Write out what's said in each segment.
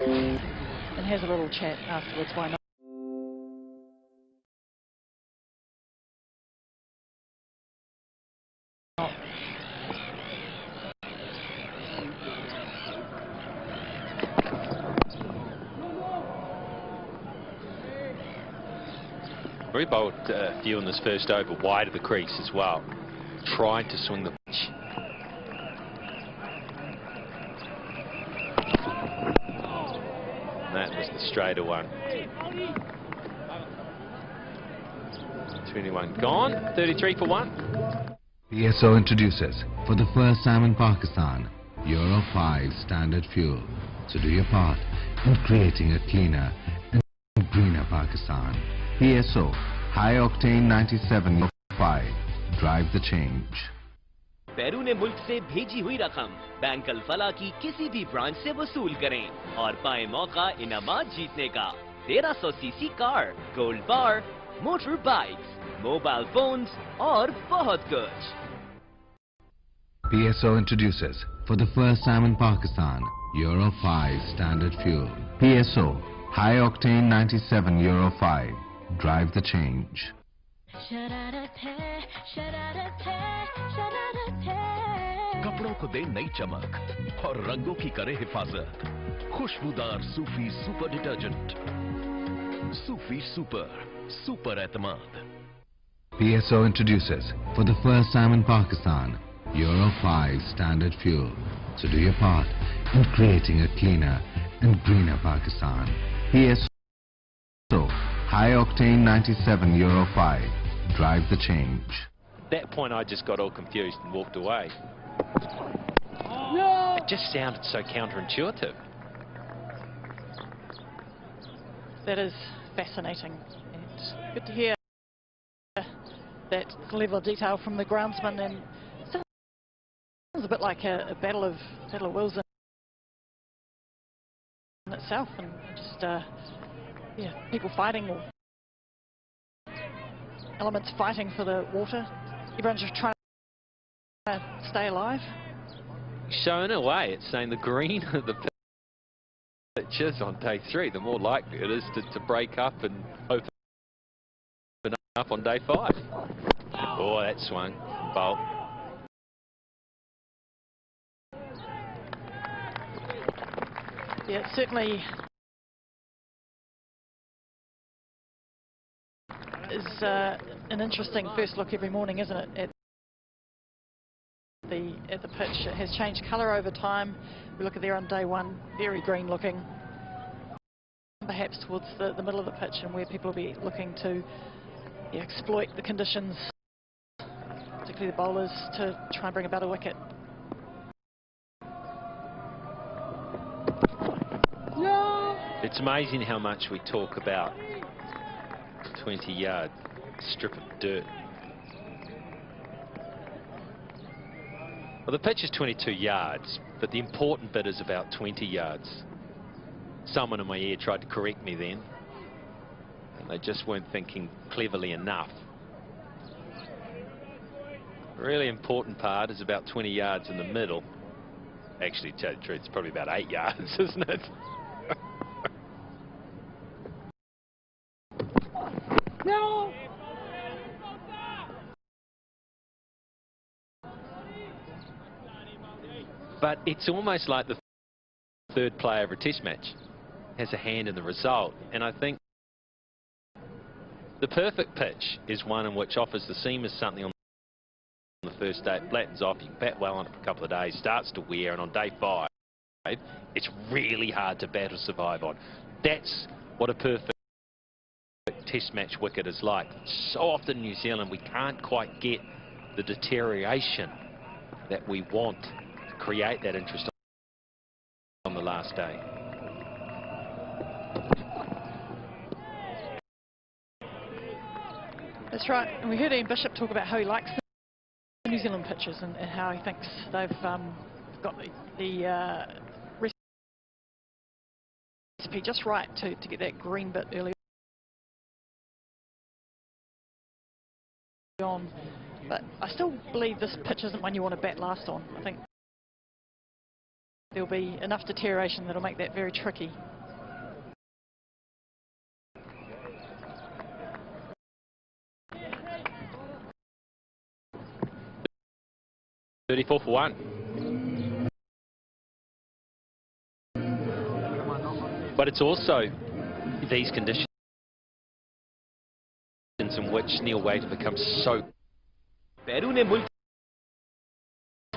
and has a little chat afterwards. Why not? Very bold view in this first over, wide of the crease as well. Tried to swing the pitch. That was the straighter one. 21 gone, 33 for 1. PSO introduces, for the first time in Pakistan, Euro 5 standard fuel. So do your part in creating a cleaner and greener Pakistan. PSO, high octane 97 Euro 5. Drive the change. बैरून मुल्क से भेजी हुई रकम bank Al Falah की किसी भी branch से वसूल करें और पाएं मौका इनामात जीतने का। 1300 सीसी कार, गोल्ड बार, मोटर बाइक्स, मोबाइल फोन्स और बहुत कुछ। PSO introduces, for the first time in Pakistan, Euro 5 standard fuel. PSO, high octane 97 Euro 5. Drive the change. कपड़ों को दे नई चमक और रंगों की करे हिफाजत। खुशबूदार सूफी सुपर डिटर्जेंट, सूफी सुपर एतमाद। PSO introduces, for the first time in Pakistan, Euro 5 standard fuel. So do your part in creating a cleaner and greener Pakistan. PSO, high octane 97 Euro 5. Drive the change. At that point I just got all confused and walked away. No! It just sounded so counterintuitive. That is fascinating, and good to hear that level of detail from the groundsman. And it sounds a bit like a battle of wills in itself, and just yeah, people fighting, or elements fighting for the water. Everyone's just trying to stay alive. So in a way, it's saying the green of the pitches on day 3, the more likely it is to break up and open up on day 5. Oh, that swung. Bolt. Yeah, certainly is an interesting first look every morning, isn't it? At the pitch, it has changed colour over time. We look at there on day 1, very green looking. Perhaps towards the middle of the pitch, and where people will be looking to exploit the conditions, particularly the bowlers, to try and bring about a wicket. No! It's amazing how much we talk about 20-yard strip of dirt. Well, the pitch is 22 yards, but the important bit is about 20 yards. Someone in my ear tried to correct me then, and they just weren't thinking cleverly enough. The really important part is about 20 yards in the middle. Actually, to tell you the truth, it's probably about 8 yards, isn't it? No! But it's almost like the third player of a test match has a hand in the result, and I think the perfect pitch is one in which offers the seamers something on the first day. It flattens off, you can bat well on it for a couple of days, starts to wear, and on day 5 it's really hard to bat or survive on. That's what a perfect test match wicket is like. So often in New Zealand we can't quite get the deterioration that we want to create that interest on the last day. That's right, and we heard Ian Bishop talk about how he likes the New Zealand pitches, and how he thinks they've got the recipe just right to get that green bit early on. But I still believe this pitch isn't one you want to bat last on. I think there'll be enough deterioration that'll make that very tricky. 34 for 1. But it's also these conditions in which Neil Waiter becomes so. Peru ने मुल्क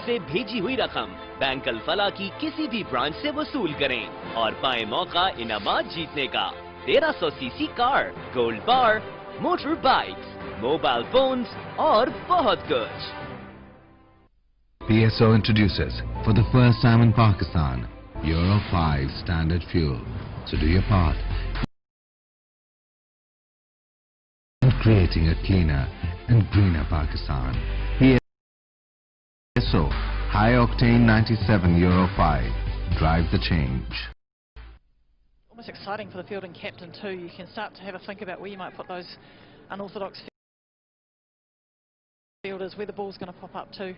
से भेजी हुई रकम bank Al Falah की किसी भी branch से वसूल करें और पाएं मौका इनामात जीतने का। 1300 सीसी कार, गोल्ड बार, मोटर बाइक्स, मोबाइल फोन्स और बहुत कुछ। PSO introduces, for the first time in Pakistan, Euro 5 standard fuel. So do your part in creating a cleaner and greener Pakistan. PSO High Octane 97 Euro 5. Drive the change. Almost exciting for the fielding captain too. You can start to have a think about where you might put those unorthodox fielders, where the ball's going to pop up to.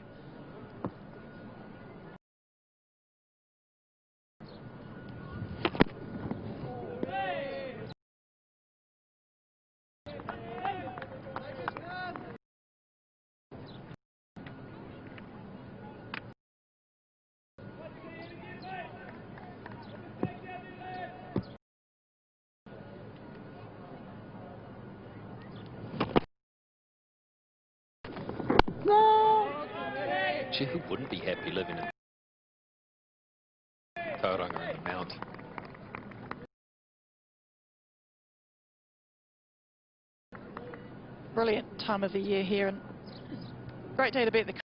Gee, who wouldn't be happy living in Tauranga and the Mount? Brilliant time of the year here, and great day to be at the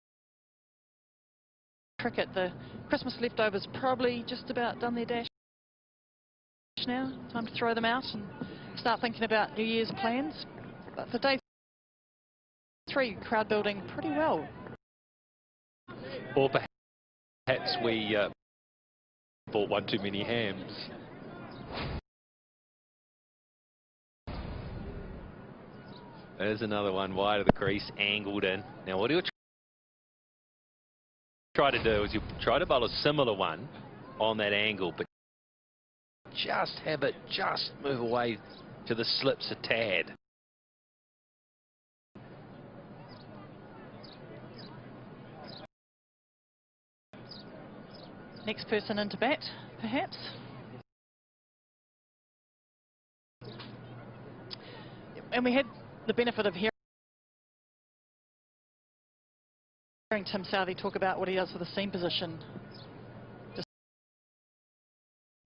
cricket. The Christmas leftovers probably just about done their dash now. Time to throw them out and start thinking about New Year's plans. But for day 3, crowd building pretty well. Or perhaps we bought one too many hams. There's another one wide of the crease, angled in. Now what do you try to do is you try to bowl a similar one on that angle, but just have it just move away to the slips a tad. Next person into bat, perhaps. And we had the benefit of hearing Tim Southey talk about what he does with the seam position just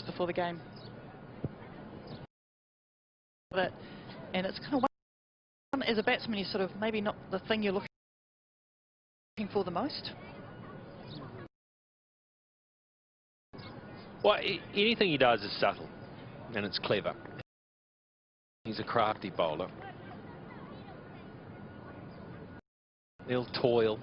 before the game. And it's kind of one, as a batsman, you sort of maybe not the thing you're looking for the most. Well, anything he does is subtle, and it's clever. He's a crafty bowler. He'll toil.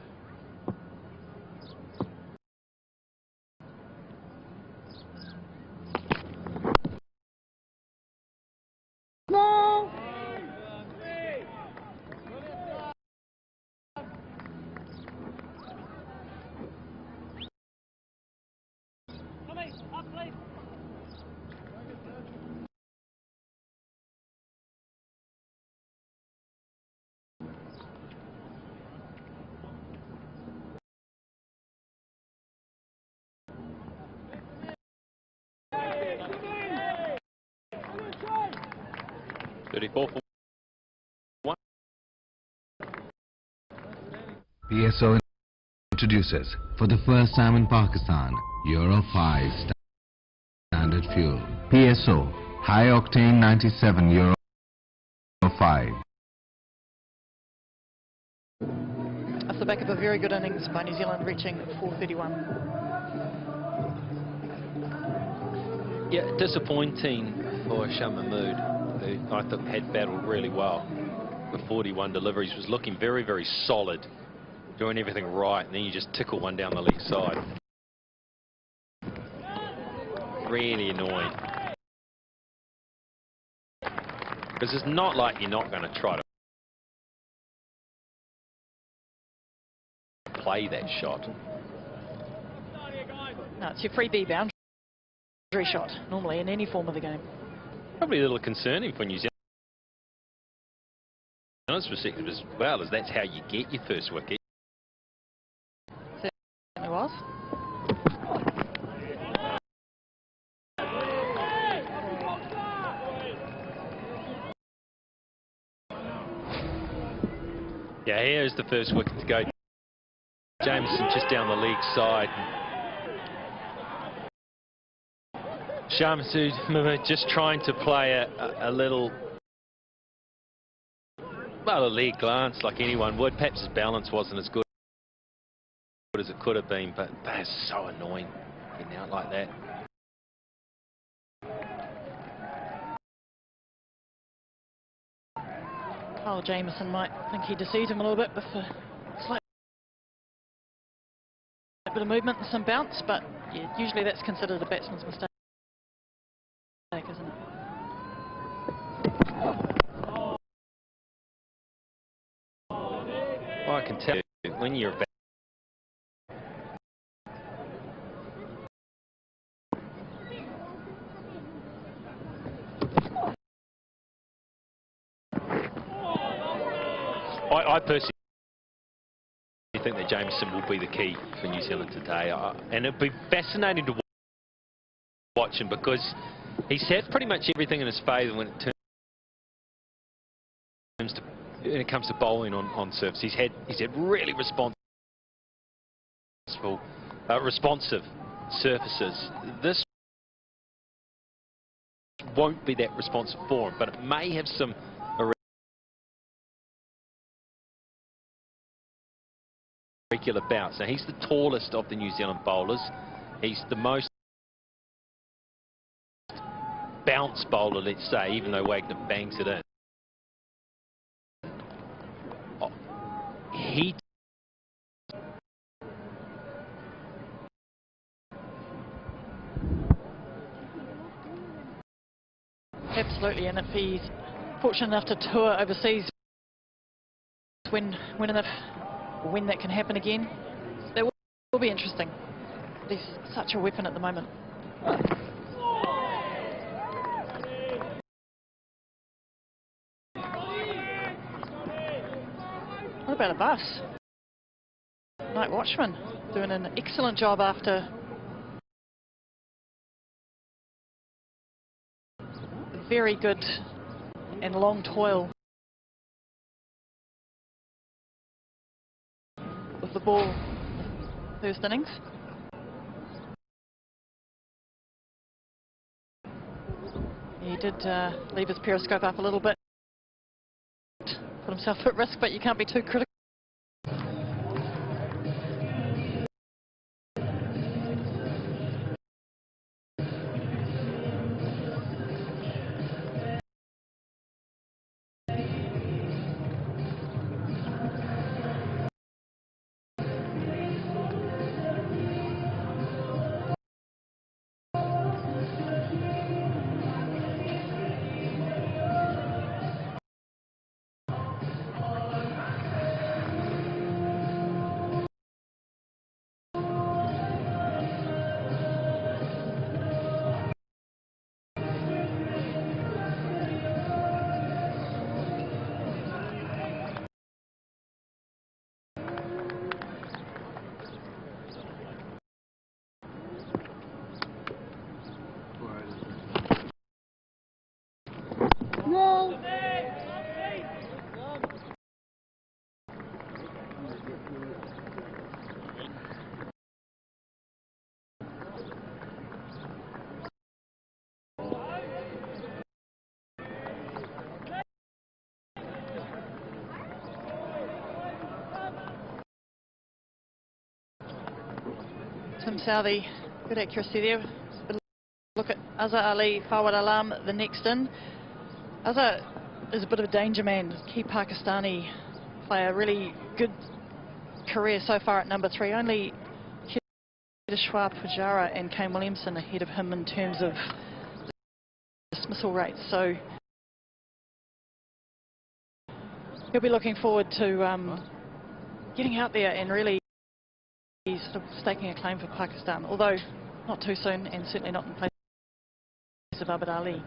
PSO introduces, for the first time in Pakistan, Euro 5 standard fuel. PSO High Octane 97 Euro 5. Off the back of a very good innings by New Zealand, reaching 431. Yeah, disappointing for Shah Mahmood, who I thought had battled really well with 41 deliveries, was looking very, very solid, doing everything right, and then you just tickle one down the leg side. Really annoying. Because it's not like you're not going to try to play that shot. No, it's your free B boundary shot, normally, in any form of the game. Probably a little concerning for New Zealand's perspective as well, as that's how you get your first wicket. Yeah, here's the first wicket to go. Jameson just down the leg side. Shamsu just trying to play a little, well, a leg glance like anyone would. Perhaps his balance wasn't as good as it could have been, but that is so annoying getting out like that. Kyle Jamieson might think he deceived him a little bit with a slight bit of movement and some bounce, but yeah, usually that's considered a batsman's mistake, isn't it? Well, I can tell you, when you're a I personally think that Jameson will be the key for New Zealand today, and it'll be fascinating to watch him because he's had pretty much everything in his favour when it comes to bowling on surface. He's had really responsive surfaces. This won't be that responsive for him, but it may have some regular bounce. Now, he's the tallest of the New Zealand bowlers. He's the most bounce bowler, let's say, even though Wagner bangs it in. He Absolutely, and if he's fortunate enough to tour overseas when that can happen again, that will be interesting. He's such a weapon at the moment. What about a bus? Night watchman doing an excellent job after a very good and long toil with the ball first innings. He did leave his periscope up a little bit, put himself at risk, but you can't be too critical. Tim Southey, good accuracy there. Look at Azhar Ali, Fawad Alam, the next in. Azhar is a bit of a danger man, key Pakistani player, really good career so far at number 3. Only Shwar Pujara and Kane Williamson ahead of him in terms of dismissal rates. So he'll be looking forward to getting out there and really sort of staking a claim for Pakistan, although not too soon and certainly not in place of Abid Ali.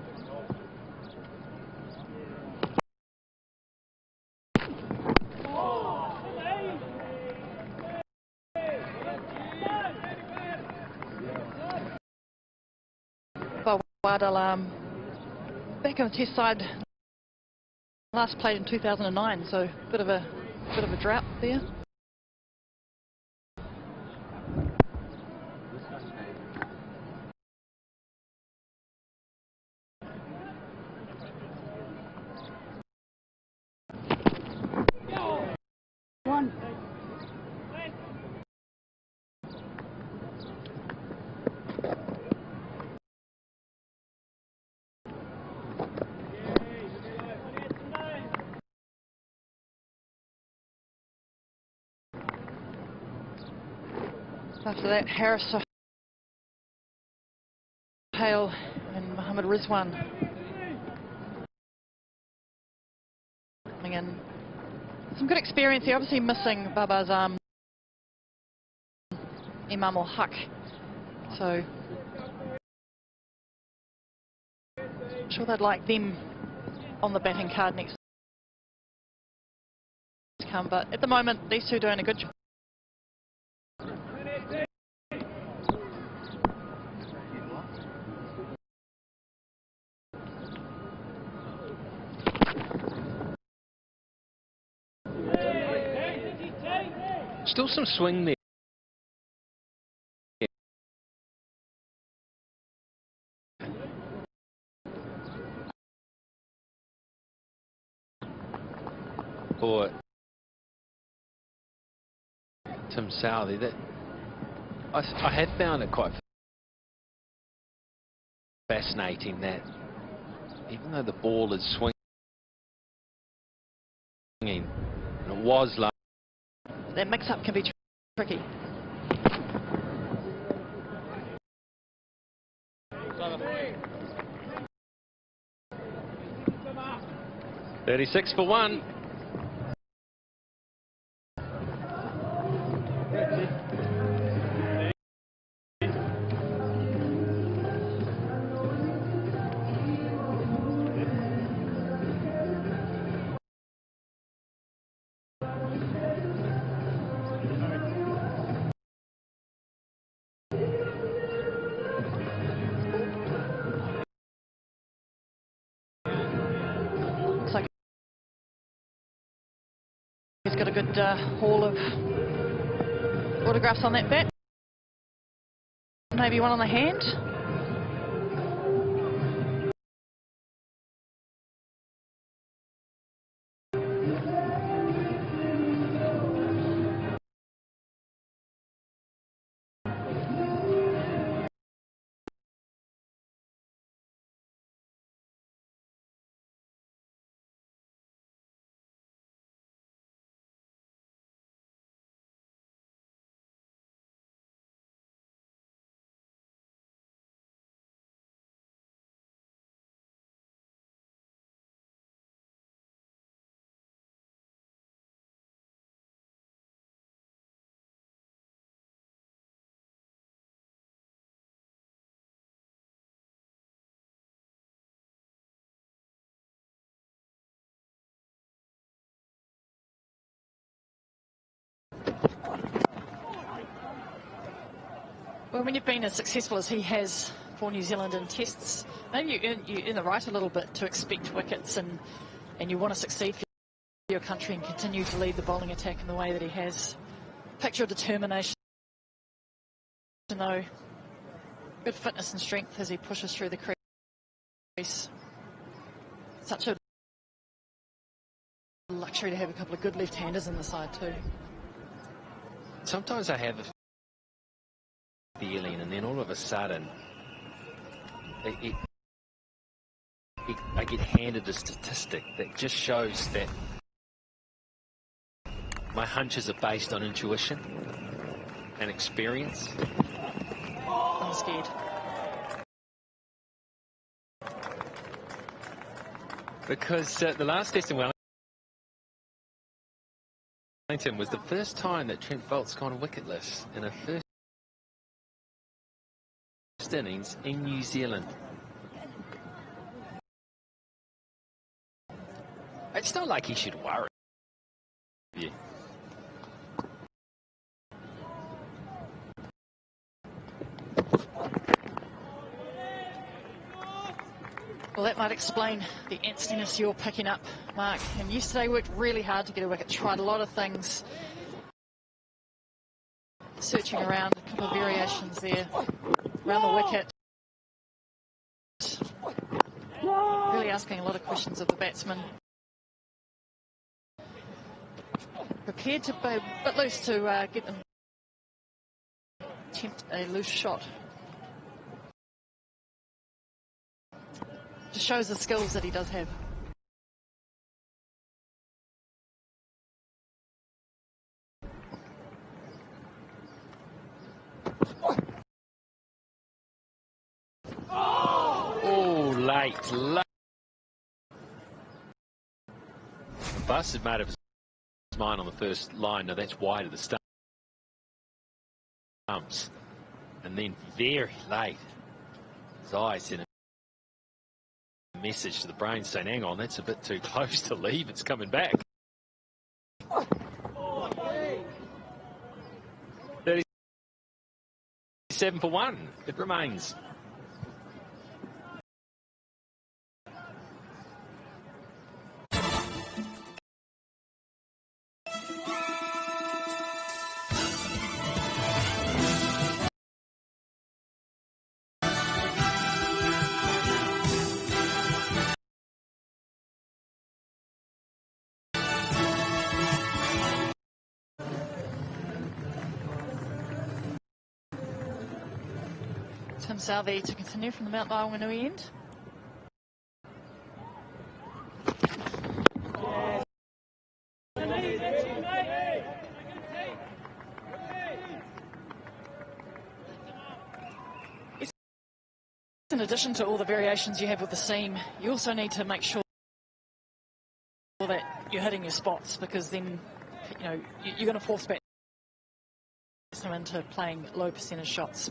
Fawad Alam back on the test side, last played in 2009, so a bit of a Bit of a drought there. After that, Harris, Hale and Mohammed Rizwan coming in. Some good experience here, obviously missing Baba's Imam al-Haq. So I'm sure they'd like them on the batting card next come, but at the moment these two are doing a good job. Still some swing there. For Tim Southey, that I have found it quite fascinating that even though the ball is swinging, and it was low, That mix-up can be tricky. .36 for 1. Looks like he's got a good haul of autographs on that bat. Maybe one on the hand. Well, when you've been as successful as he has for New Zealand in tests, maybe you're in the right a little bit to expect wickets, and you want to succeed for your country and continue to lead the bowling attack in the way that he has. Picture of determination, though. Good fitness and strength as he pushes through the crease. Such a luxury to have a couple of good left-handers in the side too. Sometimes I have a feeling, and then all of a sudden I get handed a statistic that just shows that my hunches are based on intuition and experience. I'm scared. Because the last test in Wellington was the first time that Trent Bolt's gone wicketless in a first innings in New Zealand. It's not like he should worry. Yeah. Well, that might explain the antstiness you're picking up, Mark. And yesterday worked really hard to get a wicket, tried a lot of things. Searching around, a couple of variations there around the wicket. Really asking a lot of questions of the batsman. Prepared to be a bit loose to get them attempt a loose shot. Just shows the skills that he does have. Oh, late. Bus had made up his mind on the first line. Now that's wide of the stumps. And then very late, his eyes sent a message to the brain saying, hang on, that's a bit too close to leave. It's coming back. 37 for 1. It remains. Tim Southey to continue from the Mount Lyell-Wanui end. In addition to all the variations you have with the seam, you also need to make sure that you're hitting your spots, because then, you know, you're going to force batsmen into playing low percentage shots.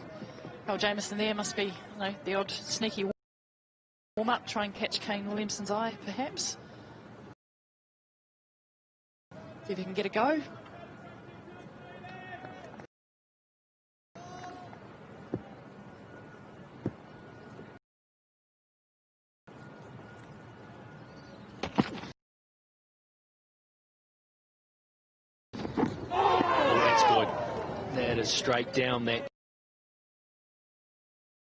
Well, Jamieson there must be, you know, the odd sneaky warm-up, try and catch Kane Williamson's eye, perhaps. See if he can get a go. Oh, that's good. That is straight down that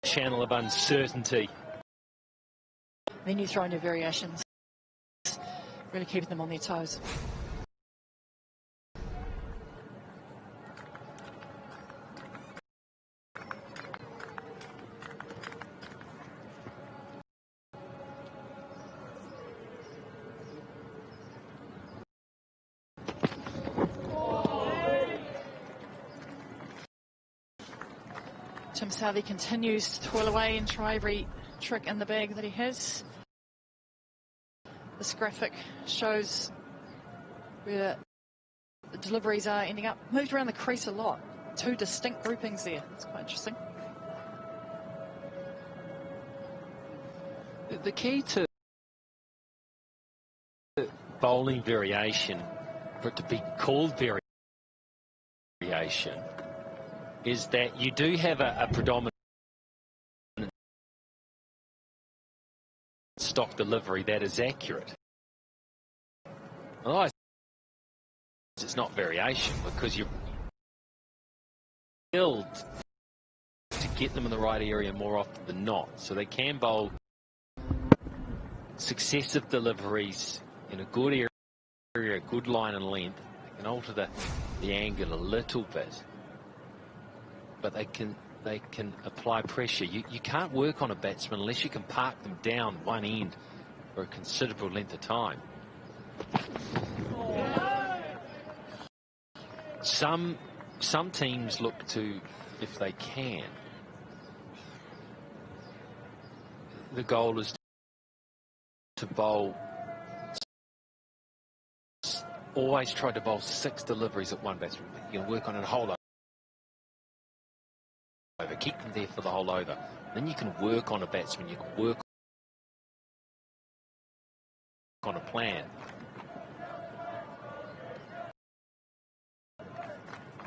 channel of uncertainty. Then you throw in your variations, really keeping them on their toes. Tim Southey continues to toil away and try every trick in the bag that he has. This graphic shows where the deliveries are ending up. Moved around the crease a lot. Two distinct groupings there. That's quite interesting. The key to bowling variation, for it to be called variation, is that you do have a predominant stock delivery that is accurate. Otherwise, it's not variation, because you're built to get them in the right area more often than not. So they can bowl successive deliveries in a good area, a good line and length. They can alter the angle a little bit, but they can apply pressure. You can't work on a batsman unless you can park them down one end for a considerable length of time. Some teams look to, if they can, the goal is to bowl, always try to bowl 6 deliveries at one batsman. You can work on it a whole lot. Keep them there for the whole over. Then you can work on a batsman, you can work on a plan.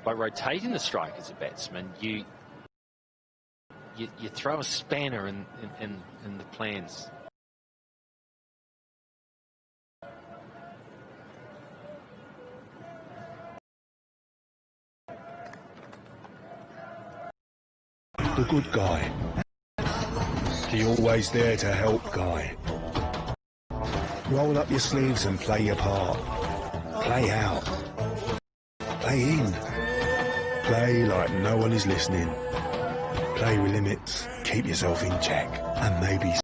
By rotating the strike as a batsman, you throw a spanner in the plans The good guy. The always there to help guy. Roll up your sleeves and play your part. Play out. Play in. Play like no one is listening. Play with limits. Keep yourself in check. And maybe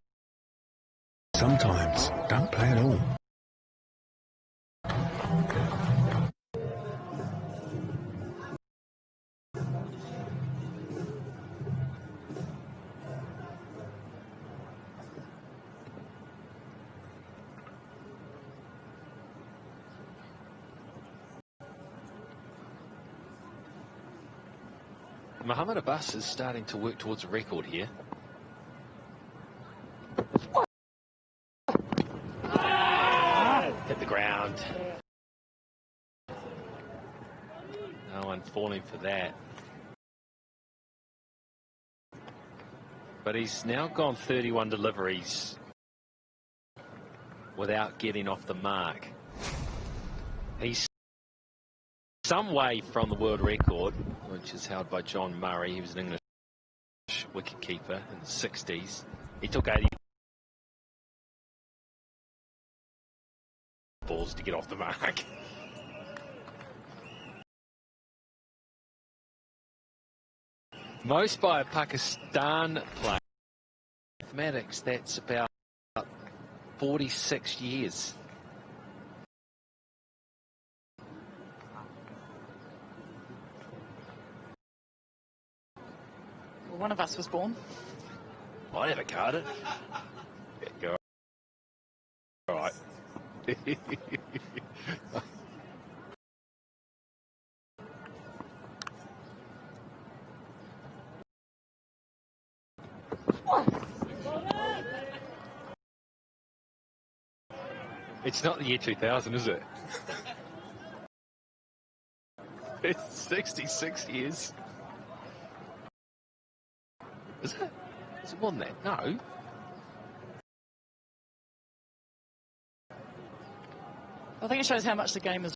sometimes don't play at all. Mohammed Abbas is starting to work towards a record here. Hit the ground. No one falling for that. But he's now gone 31 deliveries without getting off the mark. He's some way from the world record, which is held by John Murray. He was an English wicketkeeper in the 60s. He took 80 balls to get off the mark. Most by a Pakistan player. Mathematics, that's about 46 years. One of us was born. I never carded. Yeah, go. All right. It's not the year 2000, is it? It's 66 years. Is it? Is it more than that? No. I think it shows how much the game has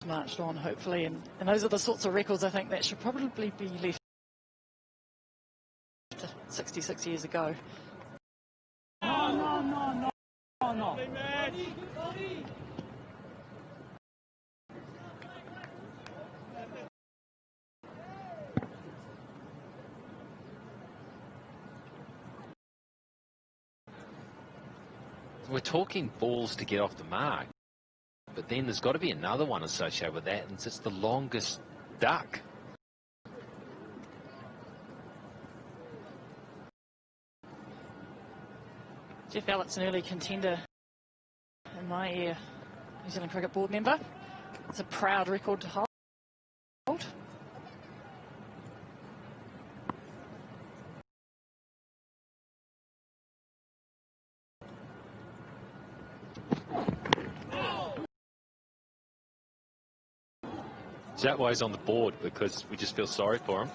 marched on, hopefully, and those are the sorts of records I think that should probably be left 66 years ago. No. We're talking balls to get off the mark, but then there's got to be another one associated with that, and it's the longest duck. Jeff Ellett's an early contender in my New Zealand Cricket Board member. It's a proud record to hold. Is that why he's on the board? Because we just feel sorry for him?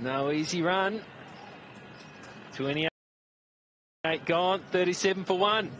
No easy run. 28 gone, 37 for one.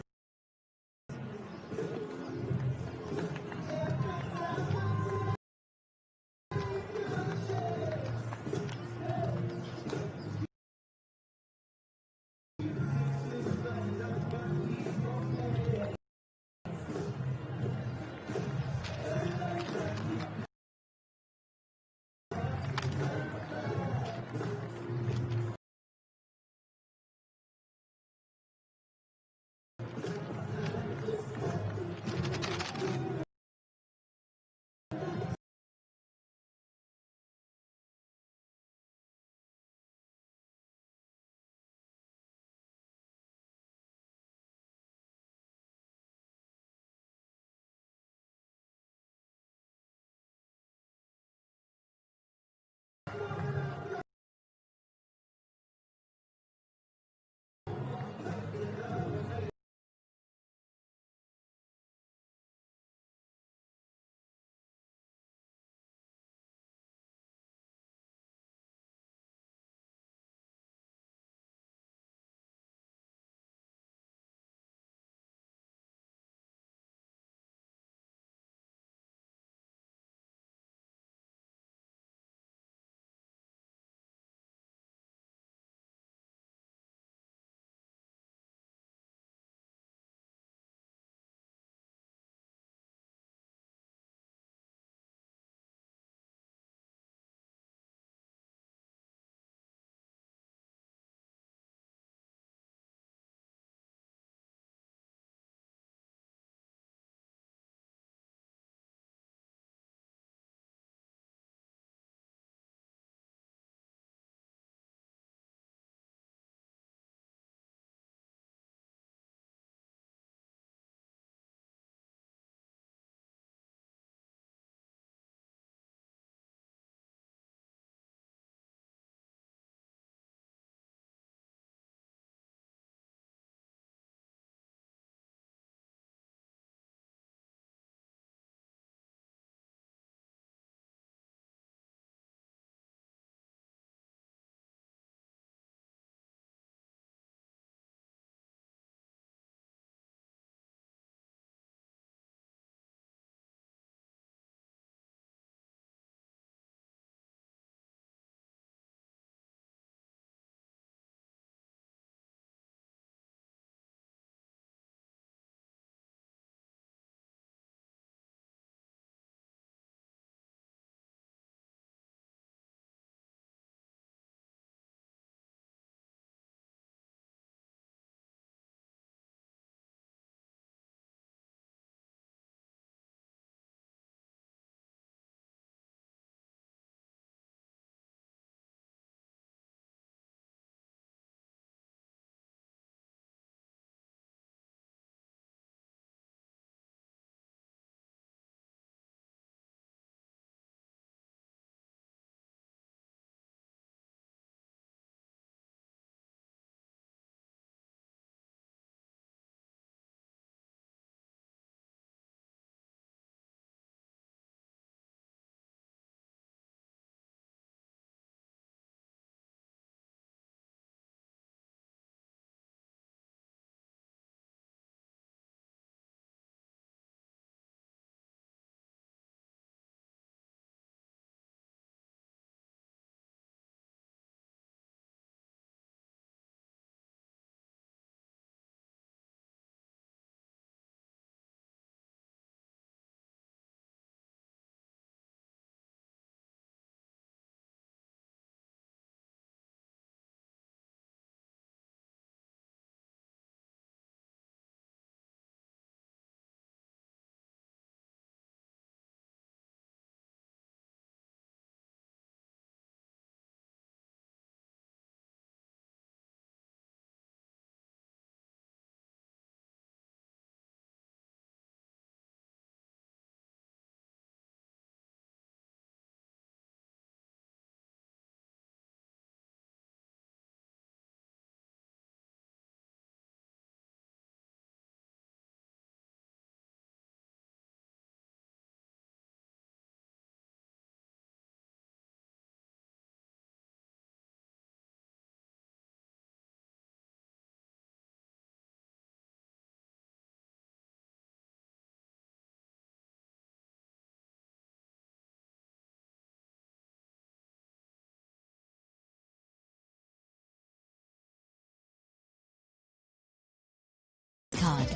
card.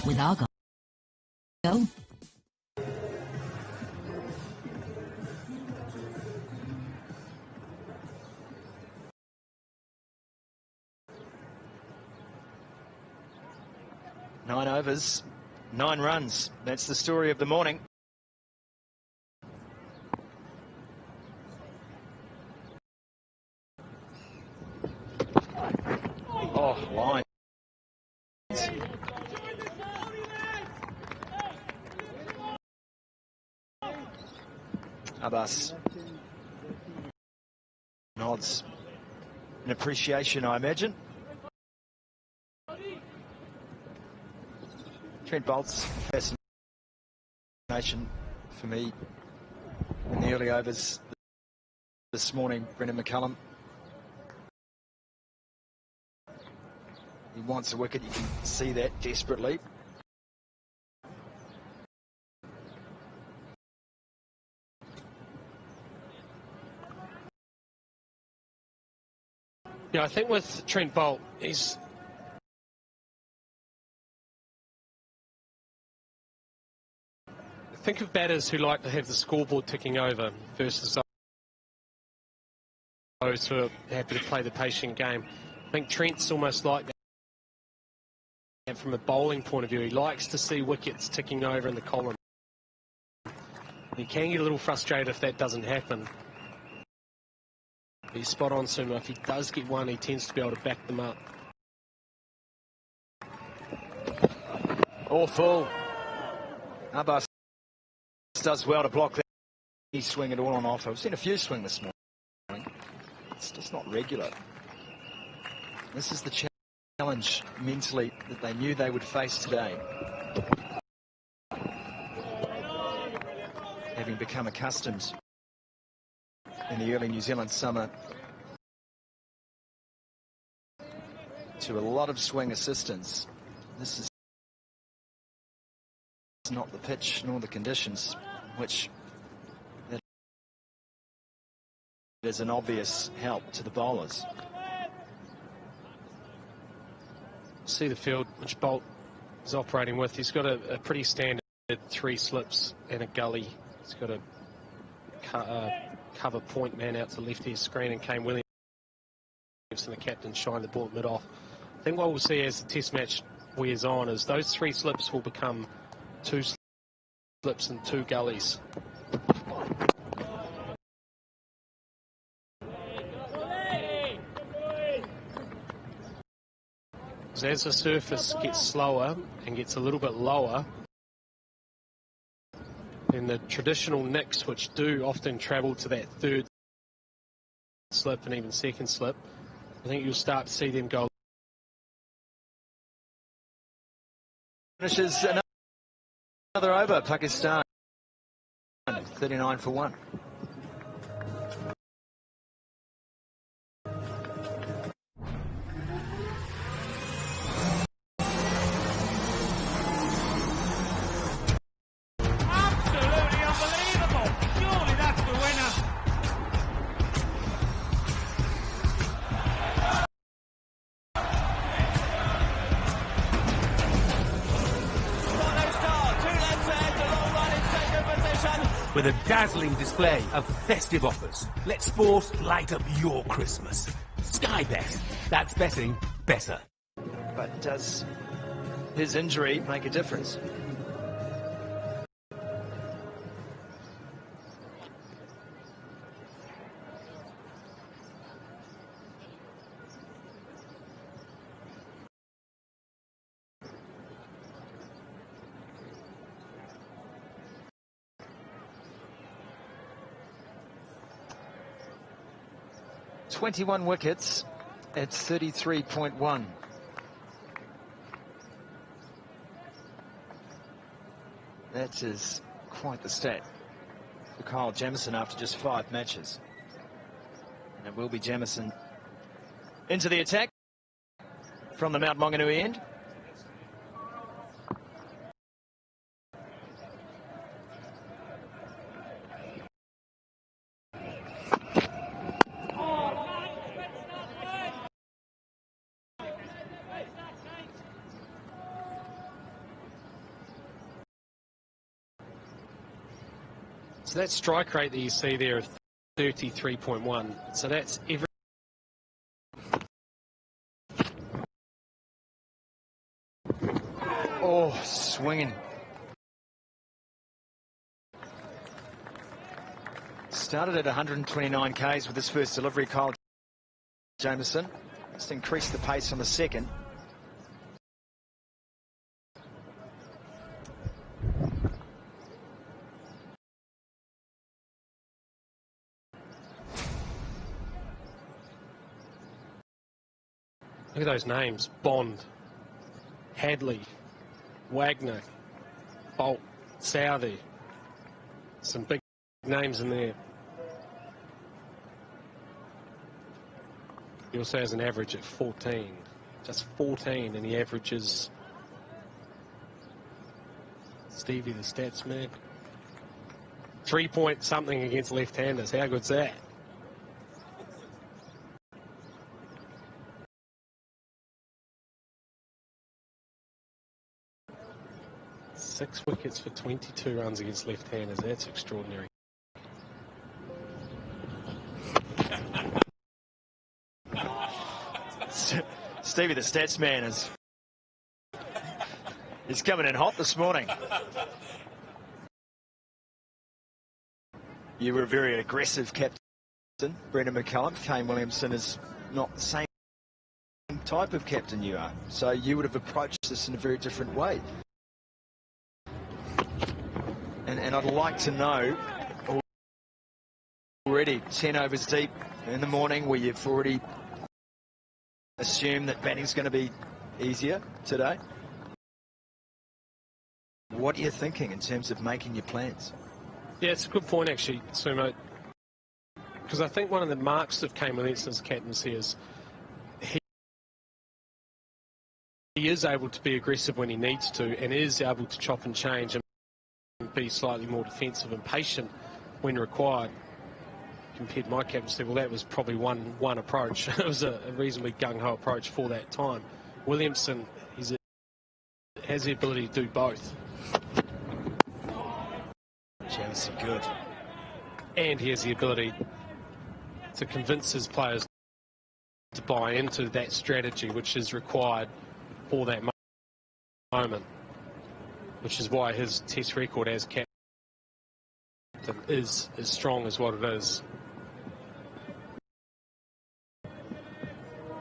With our go. Nine overs, 9 runs. That's the story of the morning. Oh, line. Abbas nods in appreciation, I imagine. Trent Bolt's fascination for me in the early overs this morning. Brendan McCullum. He wants a wicket, you can see that desperately. Yeah, I think with Trent Bolt, he's think of batters who like to have the scoreboard ticking over versus those who are happy to play the patient game. I think Trent's almost like that. And from a bowling point of view, he likes to see wickets ticking over in the column. He can get a little frustrated if that doesn't happen. He's spot on, Sumo. If he does get one, he tends to be able to back them up. Awful. Abbas does well to block that. He's swinging it all on off. I've seen a few swing this morning. It's just not regular. This is the challenge mentally that they knew they would face today. Having become accustomed in the early New Zealand summer to a lot of swing assistance, this is not the pitch nor the conditions which it is an obvious help to the bowlers. See the field which Bolt is operating with. He's got a pretty standard 3 slips and a gully. He's got a cover point man out to left of his screen, and Kane Williamson, the captain, shined the ball at mid-off. I think what we'll see as the test match wears on is those 3 slips will become 2 slips and 2 gullies. As the surface gets slower and gets a little bit lower, then the traditional nicks, which do often travel to that 3rd slip and even 2nd slip, I think you'll start to see them go. Finishes another over, Pakistan, 39 for 1. With a dazzling display of festive offers, let sport light up your Christmas. Sky Bet. That's betting better. But does his injury make a difference? .21 wickets at 33.1. That is quite the stat for Kyle Jamieson after just 5 matches. And it will be Jamieson into the attack from the Mount Maunganui end. So that strike rate that you see there of 33.1. So that's every... Oh, swinging. Started at 129 k's with his first delivery, Kyle Jamieson. Just increased the pace on the second. Look at those names: Bond, Hadley, Wagner, Bolt, Southey. Some big names in there. He also has an average at 14. Just 14, and he averages... Stevie the stats man. 3 point something against left-handers. How good's that? Six wickets for 22 runs against left-handers. That's extraordinary. Stevie the stats man he's coming in hot this morning. You were a very aggressive captain, Brendan McCullum. Kane Williamson is not the same type of captain you are, so you would have approached this in a very different way. And I'd like to know, already 10 overs deep in the morning, where you've already assumed that batting's going to be easier today. What are you thinking in terms of making your plans? Yeah, it's a good point actually, Sumo. Because I think one of the marks of Kane Williamson's captaincy is he is able to be aggressive when he needs to, and is able to chop and change and be slightly more defensive and patient when required. Compared to my captaincy, well, that was probably one approach. It was a reasonably gung-ho approach for that time. Williamson has the ability to do both. Jamieson good. And he has the ability to convince his players to buy into that strategy which is required for that moment, which is why his test record as captain is as strong as what it is.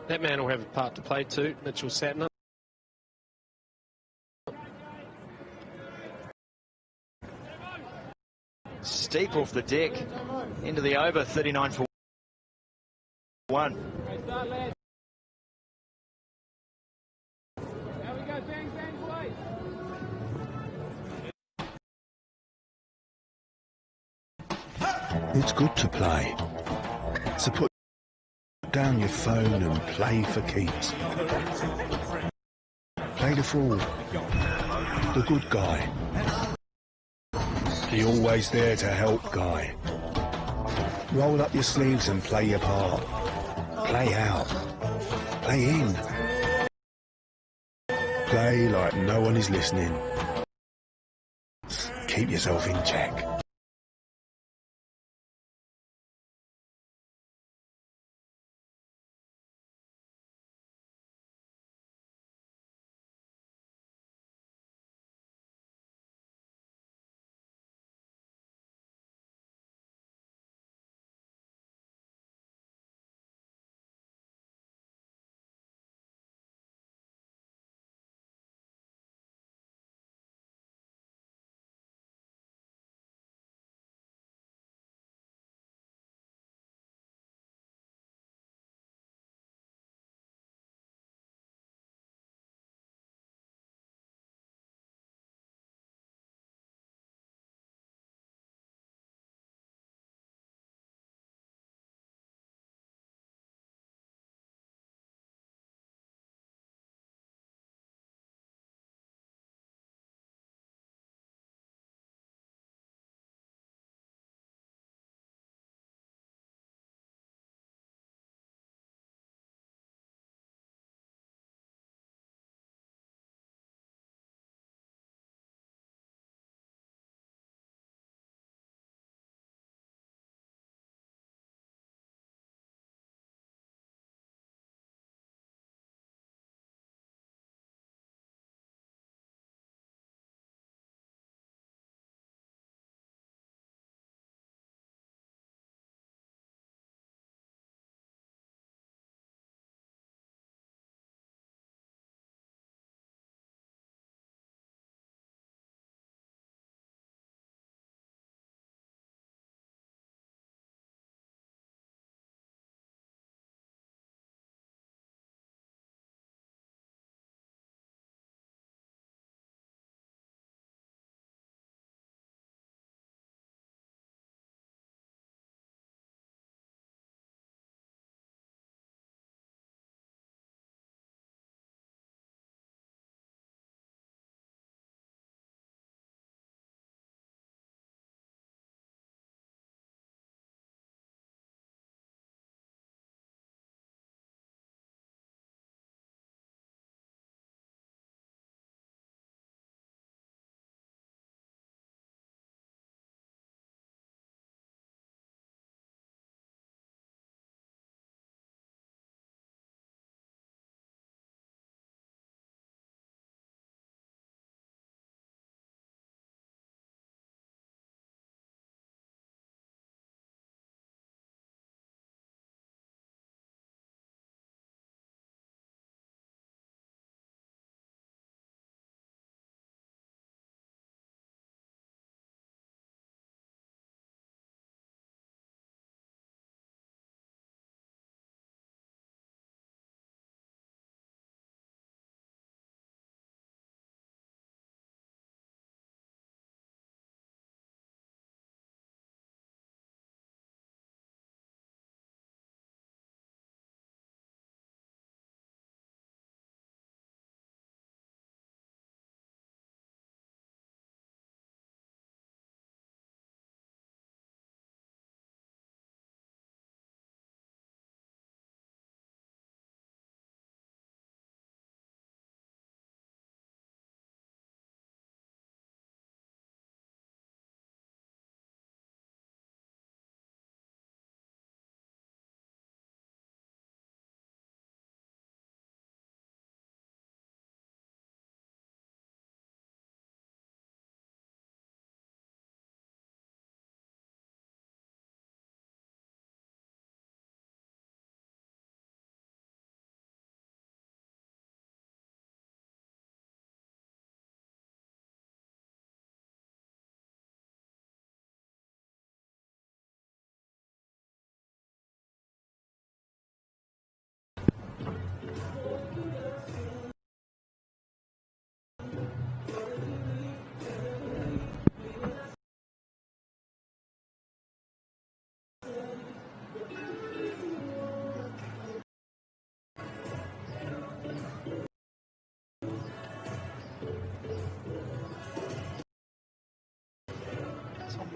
That man will have a part to play too, Mitchell Satner. Steep off the deck, into the over, 39 for 1. It's good to play. So put down your phone and play for keeps. Play the fraud, the good guy, the always there to help guy. Roll up your sleeves and play your part. Play out. Play in. Play like no one is listening. Keep yourself in check.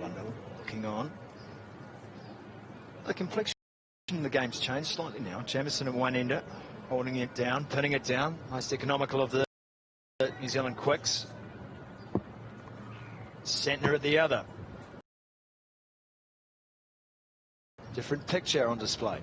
1-0, looking on. The complexion of the game's changed slightly now. Jamieson at one ender, holding it down, pinning it down. Most economical of the New Zealand quicks. Centner at the other. Different picture on display.